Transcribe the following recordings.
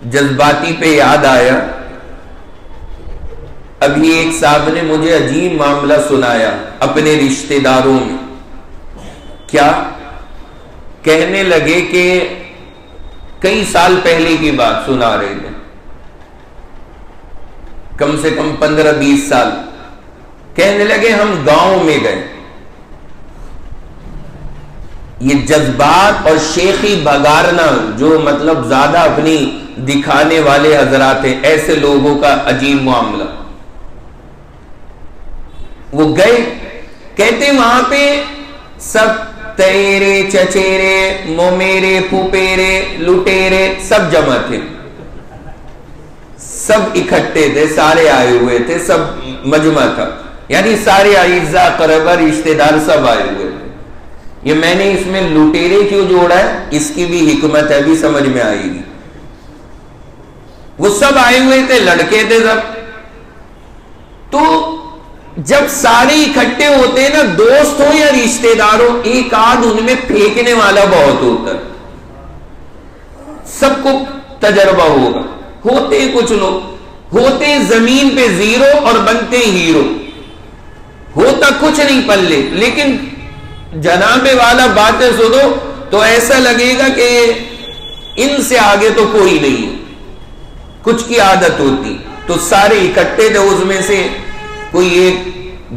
جذباتی پہ یاد آیا، ابھی ایک صاحب نے مجھے عجیب معاملہ سنایا اپنے رشتہ داروں میں. کیا کہنے لگے کہ کئی سال پہلے کی بات سنا رہے تھے، کم سے کم 15-20 سال. کہنے لگے ہم گاؤں میں گئے، یہ جذبات اور شیخی بھگارنا جو مطلب زیادہ اپنی دکھانے والے حضرات ہیں، ایسے لوگوں کا عجیب معاملہ. وہ گئے، کہتے وہاں پہ سب تیرے چچیرے مومیرے پھوپیرے لٹیرے سب جمع تھے، سب اکٹھے تھے، سارے آئے ہوئے تھے، سب مجمع تھا، یعنی سارے اعزاء قربا رشتہ دار سب آئے ہوئے تھے. یہ میں نے اس میں لٹیرے کیوں جوڑا ہے، اس کی بھی حکمت ہے، بھی سمجھ میں آئے گی. وہ سب آئے ہوئے تھے، لڑکے تھے سب. تو جب سارے اکٹھے ہوتے ہیں نا، دوست ہو یا رشتہ دار ہو، ایک آدھ ان میں پھینکنے والا بہت ہوتا ہے. سب کو تجربہ ہوگا. ہوتے کچھ لوگ ہوتے زمین پہ زیرو اور بنتے ہیرو، ہوتا کچھ نہیں پلے، لیکن جناب والا باتیں سنو تو ایسا لگے گا کہ ان سے آگے تو کوئی نہیں ہے. کچھ کی عادت ہوتی. تو سارے اکٹھے تھے، اس میں سے کوئی ایک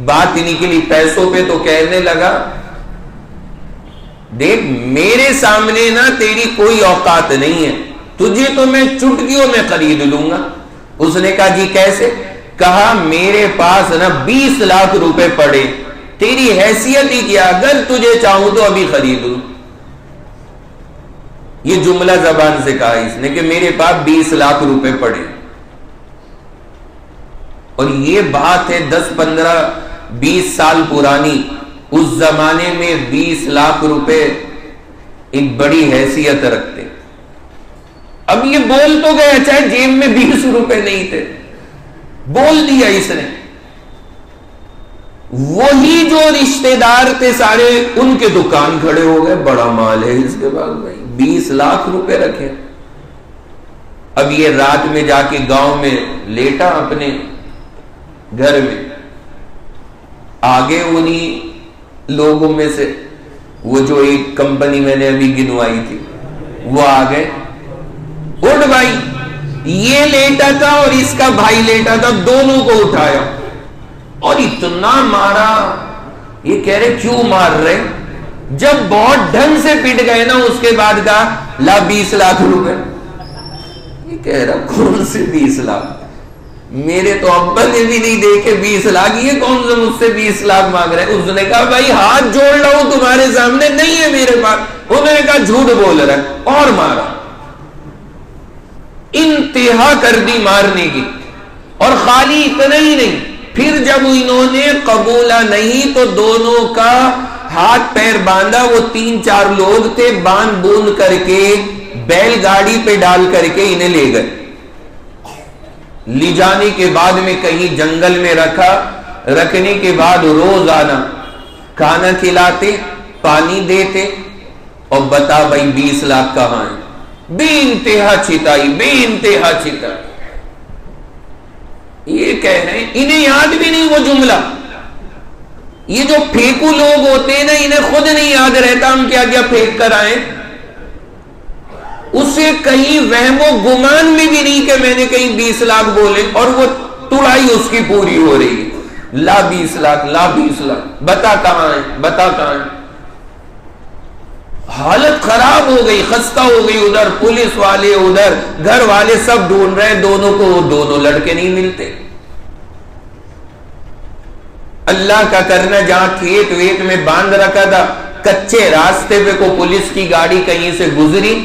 بات نکلی پیسوں پہ، تو کہنے لگا دیکھ میرے سامنے نا تیری کوئی اوقات نہیں ہے، تجھے تو میں چٹکیوں میں خرید لوں گا. اس نے کہا جی کیسے؟ کہا میرے پاس نا 20 لاکھ روپے پڑے، تیری حیثیت ہی کیا، اگر تجھے چاہوں تو ابھی خرید لوں. یہ جملہ زبان سے کہا اس نے کہ میرے پاس 20 لاکھ روپے پڑے. اور یہ بات ہے 10-15-20 سال پرانی. اس زمانے میں 20 لاکھ روپے ایک بڑی حیثیت رکھتے. اب یہ بول تو گیا، چاہے جیب میں 20 روپے نہیں تھے، بول دیا اس نے. وہی جو رشتہ دار تھے سارے، ان کے دکان کھڑے ہو گئے، بڑا مال ہے اس کے پاس بھائی، 20 لاکھ روپے رکھے. اب یہ رات میں جا کے گاؤں میں لیٹا اپنے گھر میں. آگے انہی لوگوں میں سے وہ جو ایک کمپنی میں نے ابھی گنوائی تھی، وہ آ گئے، اٹھ بھائی. یہ لیٹا تھا اور اس کا بھائی لیٹا تھا، دونوں کو اٹھایا اور اتنا مارا. یہ کہہ رہے کیوں مار رہے؟ جب بہت ڈھنگ سے پٹ گئے نا، اس کے بعد کہا لا 20 لاکھ روپے. یہ کہہ رہا کون سے 20 لاکھ؟ میرے تو ابا نے بھی نہیں دیکھے 20 لاکھ، یہ کون سے مجھ سے 20 لاکھ مانگ رہے؟ اس نے کہا بھائی ہاتھ جوڑ رہا ہوں تمہارے سامنے، نہیں ہے میرے پاس. انہوں نے کہا جھوٹ بول رہا ہے، اور مارا. انتہا کر دی مارنے کی. اور خالی اتنا ہی نہیں، پھر جب انہوں نے قبولہ نہیں تو دونوں کا ہاتھ پیر باندھا. وہ 3-4 لوگ تھے، باندھ بوند کر کے بیل گاڑی پہ ڈال کر کے انہیں لے گئے. لے جانے کے بعد میں کہیں جنگل میں رکھا. رکھنے کے بعد روزانہ کھانا کھلاتے، پانی دیتے، اور بتا بھائی 20 لاکھ کہاں ہے؟ بے انتہا چھتائی، بے انتہا چھتائی. یہ کہہ رہے ہیں انہیں یاد بھی نہیں وہ جملہ. یہ جو پھینکو لوگ ہوتے ہیں نا، انہیں خود نہیں یاد رہتا ہم کیا کیا پھینک کر آئے. اسے کہیں وہم و گمان میں بھی نہیں کہ میں نے کہیں 20 لاکھ بولے، اور وہ تڑائی اس کی پوری ہو رہی ہے. لا 20 لاکھ، لا 20 لاکھ، بتا کہاں ہے، بتا کہاں ہے. حالت خراب ہو گئی، خستہ ہو گئی. ادھر پولیس والے، ادھر گھر والے، سب ڈھونڈ رہے ہیں دونوں کو. وہ دونوں لڑکے نہیں ملتے. اللہ کا کرنا، جہاں کھیت ویت میں باندھ رکھا تھا، کچے راستے پہ کو پولیس کی گاڑی کہیں سے گزری،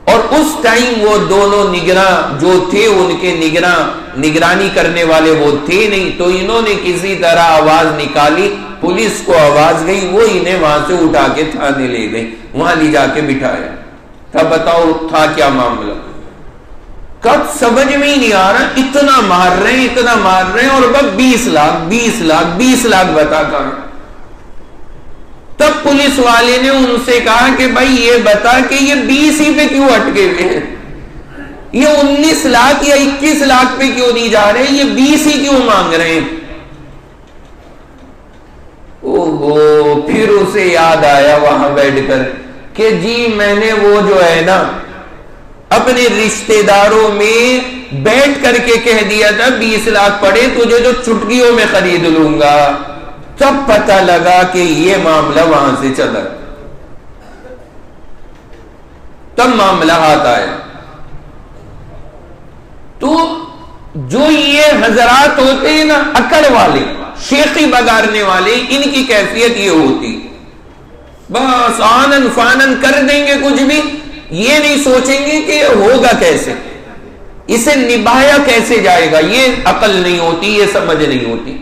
اور اس ٹائم وہ دونوں نگراں جو تھے، ان کے نگرانی کرنے والے وہ تھے نہیں. تو انہوں نے کسی طرح آواز نکالی، پولیس کو آواز گئی، وہ انہیں وہاں سے اٹھا کے تھانے لے گئی، وہاں لے جا کے بٹھایا. تھا بتاؤ تھا کیا معاملہ؟ کب سمجھ میں ہی نہیں آ رہا. اتنا مار رہے ہیں، اتنا مار رہے ہیں، اور بس 20 لاکھ 20 لاکھ 20 لاکھ بتا کہاں. تب پولیس والے نے ان سے کہا کہ بھائی یہ بتا کہ یہ 20 ہی پہ کیوں اٹکے ہوئے ہیں؟ یہ 19 لاکھ یا 21 لاکھ پہ کیوں نہیں جا رہے, یہ 20 ہی کیوں مانگ رہے ہیں؟ اوہو, پھر اسے یاد آیا وہاں بیٹھ کر کہ جی میں نے وہ جو ہے نا اپنے رشتہ داروں میں بیٹھ کر کے کہہ دیا تھا 20 لاکھ پڑے تجھے جو چٹکیوں میں خرید لوں گا. تب پتہ لگا کہ یہ معاملہ وہاں سے چلا, تب معاملہ ہاتھ آیا. تو جو یہ حضرات ہوتے ہیں نا عقل والے, شیخی بگارنے والے, ان کی کیفیت یہ ہوتی, بس آنن فانن کر دیں گے کچھ بھی, یہ نہیں سوچیں گے کہ ہوگا کیسے, اسے نبھایا کیسے جائے گا. یہ عقل نہیں ہوتی, یہ سمجھ نہیں ہوتی.